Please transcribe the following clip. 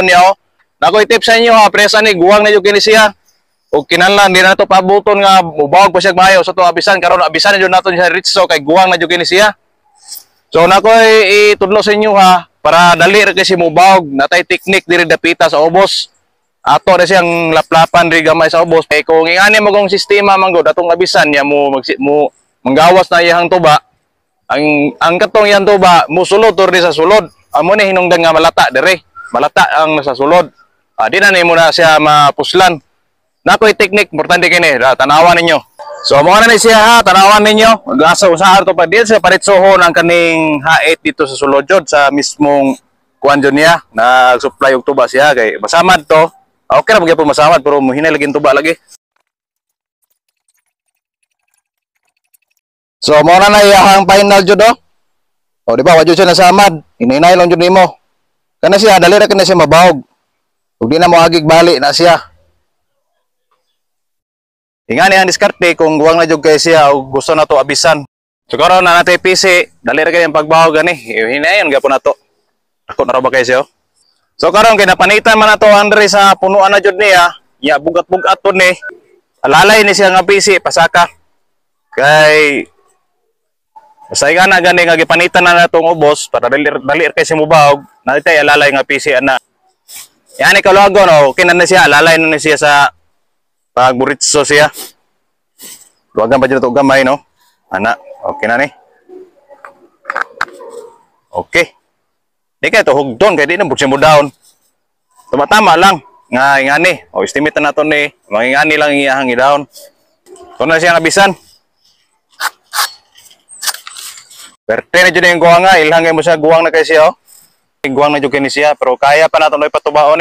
niya, oh. Nako itip sa inyo ha, presa ni guwang na yung kini siya. O kinahanglan di na to pabuton nga mubawag pa siya maayo sa to abisan karon abisan na jud naton sa ritso kay guwang na jud kini siya. So nako itudlo sa inyo ha para dali ra kasi mubawag natay teknik diri dapita sa ubos. Ato na siyang laplapan diri gamay sa ubos. Kay kung ingani mo kung sistema man gud atong abisan niya mo manggawas na iyang tuba. Ang katong yan tuba musulod tur di sa sulod. Amo ni hinungdan nga malata dire. Malata ang nasa sulod. Di na nimo na siya mapuslan. Nakoy teknik importante kini, tanawan ninyo. So mo na ni siya ha, tanawan ninyo. Asa usahan to pa din sa paritsohon ang kaning hait dito sa sulod jud sa mismong kuan jud niya. Nag-supply og tuba siya kay masamad to. Okay ra po masamad pero muhinay lagi tuba lagi. So mo na iyang final jud oh. O di ba wa jud siya nasamad. Hinay-hinay lang jud nimo. Kana siya dali ra kana siya mabawog. Ug di na mo agig bali na siya. Ingani ang diskarte kung guwang na jud kay siya o gusto na to abisan. So karon na natay PC, dali ra kay ang pagbawog gani. Hinayon gyapon nato. Ako na ra ba kay siya? So karon kay napanitan man nato andre sa punuan na jud niya, ya bugat-bugat to ni. Alalay ni siya nga PC pasaka. Kay sayga na gani nga gipanitan na natong ubos para dali kay siya mubawog. Natay alalay nga PC ana. Yan ikaw logo no, kinan na siya, alalay na siya sa pagburitso siya. Luwagan pa dyan ito gamay, no? Ana, okay na ni. Okay. Di kaya ito hugdon, kaya di na buksin mo down. Tumatama lang. Nga ingani. O, estimate na nato ni. Mga ingani lang iyahang i-down. Ito na siya nabisan. Perte na dyan yung guwang nga. Ilhangay mo siya guwang na kayo siya, oh. Guwang na dyan kayo siya. Pero kaya pa nato na ipatubaon.